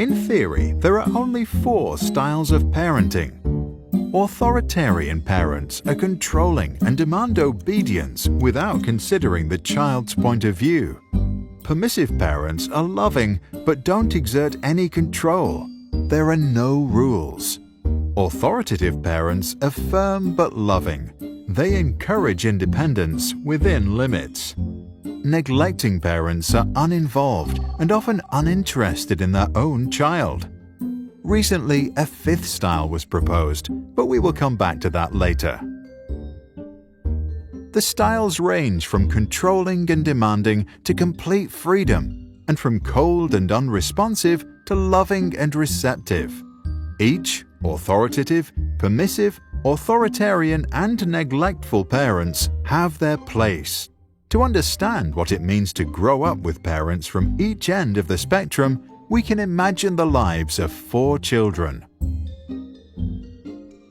In theory, there are only 4 styles of parenting. Authoritarian parents are controlling and demand obedience without considering the child's point of view. Permissive parents are loving but don't exert any control. There are no rules. Authoritative parents are firm but loving. They encourage independence within limits. Neglecting parents are uninvolved and often uninterested in their own child. Recently, a 5th style was proposed, but we will come back to that later. The styles range from controlling and demanding to complete freedom, and from cold and unresponsive to loving and receptive. Each, authoritative, permissive, authoritarian, and neglectful parents have their place. To understand what it means to grow up with parents from each end of the spectrum, we can imagine the lives of 4 children.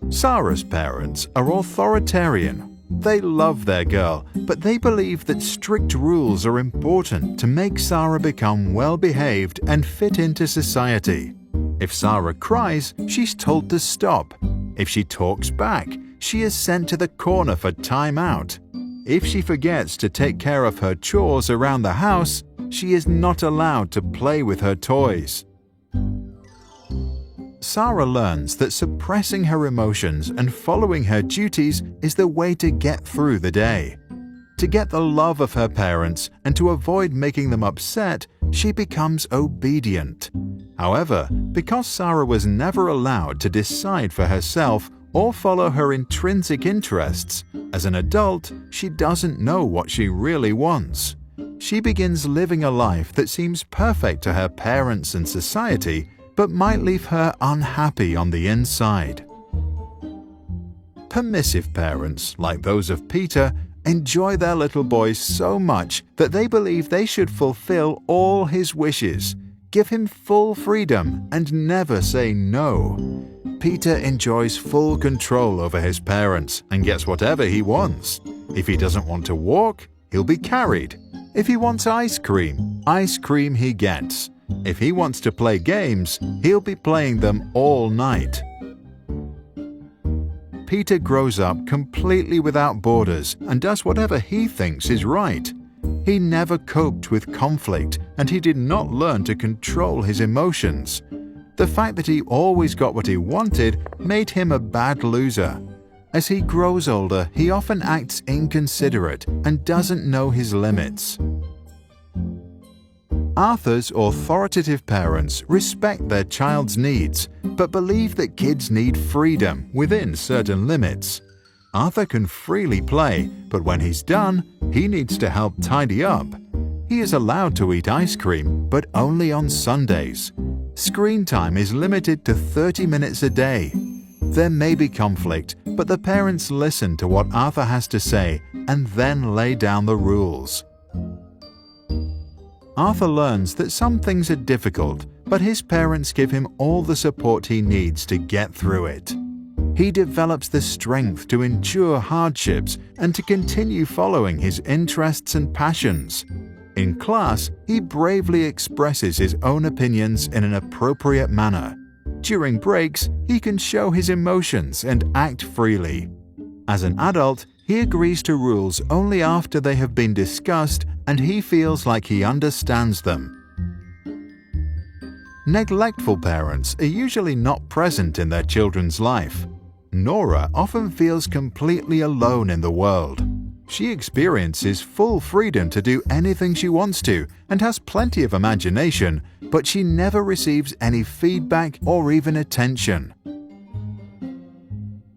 Sarah's parents are authoritarian. They love their girl, but they believe that strict rules are important to make Sarah become well-behaved and fit into society. If Sarah cries, she's told to stop. If she talks back, she is sent to the corner for time out. If she forgets to take care of her chores around the house, she is not allowed to play with her toys. Sarah learns that suppressing her emotions and following her duties is the way to get through the day. To get the love of her parents and to avoid making them upset, she becomes obedient. However, because Sarah was never allowed to decide for herself or follow her intrinsic interests, as an adult, she doesn't know what she really wants. She begins living a life that seems perfect to her parents and society, but might leave her unhappy on the inside. Permissive parents, like those of Peter, enjoy their little boy so much that they believe they should fulfill all his wishes, give him full freedom, and never say no. Peter enjoys full control over his parents and gets whatever he wants. If he doesn't want to walk, he'll be carried. If he wants ice cream he gets. If he wants to play games, he'll be playing them all night. Peter grows up completely without borders and does whatever he thinks is right. He never coped with conflict, and he did not learn to control his emotions. The fact that he always got what he wanted made him a bad loser. As he grows older, he often acts inconsiderate and doesn't know his limits. Arthur's authoritative parents respect their child's needs, but believe that kids need freedom within certain limits. Arthur can freely play, but when he's done, he needs to help tidy up. He is allowed to eat ice cream, but only on Sundays. Screen time is limited to 30 minutes a day. There may be conflict, but the parents listen to what Arthur has to say and then lay down the rules. Arthur learns that some things are difficult, but his parents give him all the support he needs to get through it. He develops the strength to endure hardships and to continue following his interests and passions. In class, he bravely expresses his own opinions in an appropriate manner. During breaks, he can show his emotions and act freely. As an adult, he agrees to rules only after they have been discussed and he feels like he understands them. Neglectful parents are usually not present in their children's life. Nora often feels completely alone in the world. She experiences full freedom to do anything she wants to and has plenty of imagination, but she never receives any feedback or even attention.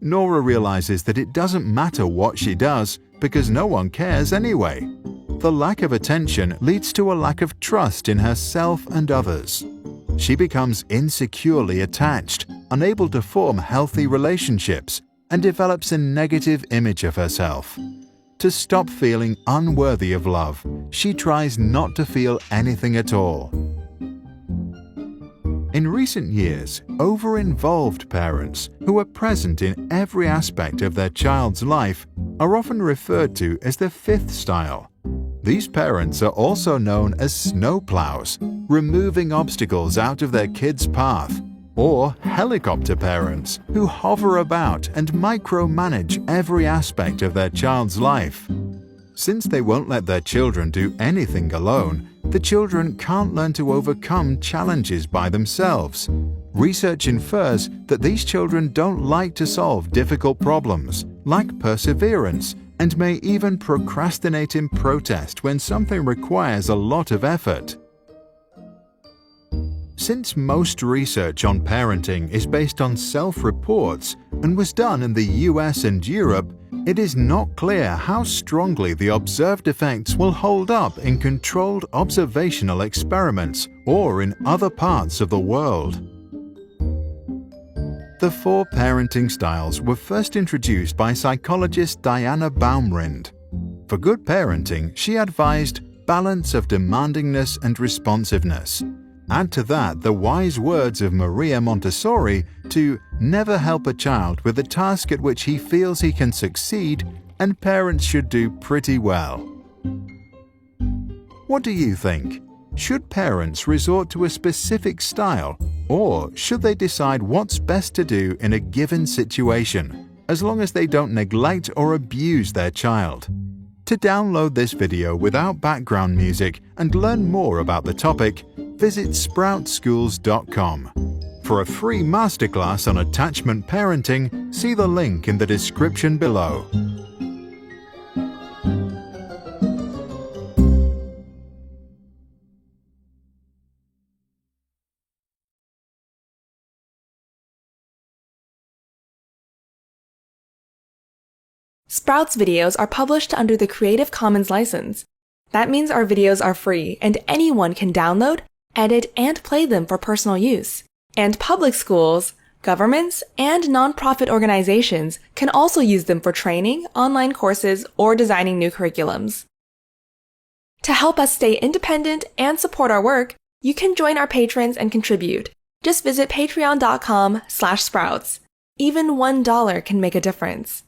Nora realizes that it doesn't matter what she does because no one cares anyway. The lack of attention leads to a lack of trust in herself and others. She becomes insecurely attached, unable to form healthy relationships, and develops a negative image of herself. To stop feeling unworthy of love, she tries not to feel anything at all. In recent years, over-involved parents who are present in every aspect of their child's life are often referred to as the 5th style. These parents are also known as snowplows, removing obstacles out of their kids' path, or helicopter parents who hover about and micromanage every aspect of their child's life. Since they won't let their children do anything alone, the children can't learn to overcome challenges by themselves. Research infers that these children don't like to solve difficult problems, lack perseverance, and may even procrastinate in protest when something requires a lot of effort. Since most research on parenting is based on self-reports and was done in the US and Europe, it is not clear how strongly the observed effects will hold up in controlled observational experiments or in other parts of the world. The 4 parenting styles were first introduced by psychologist Diana Baumrind. For good parenting, she advised balance of demandingness and responsiveness. Add to that the wise words of Maria Montessori to never help a child with a task at which he feels he can succeed, and parents should do pretty well. What do you think? Should parents resort to a specific style, or should they decide what's best to do in a given situation, as long as they don't neglect or abuse their child? To download this video without background music and learn more about the topic, visit sproutschools.com. For a free masterclass on attachment parenting, see the link in the description below. Sprouts videos are published under the Creative Commons license. That means our videos are free and anyone can download, edit, and play them for personal use. And public schools, governments, and nonprofit organizations can also use them for training, online courses, or designing new curriculums. To help us stay independent and support our work, you can join our patrons and contribute. Just visit patreon.com/sprouts. Even $1 can make a difference.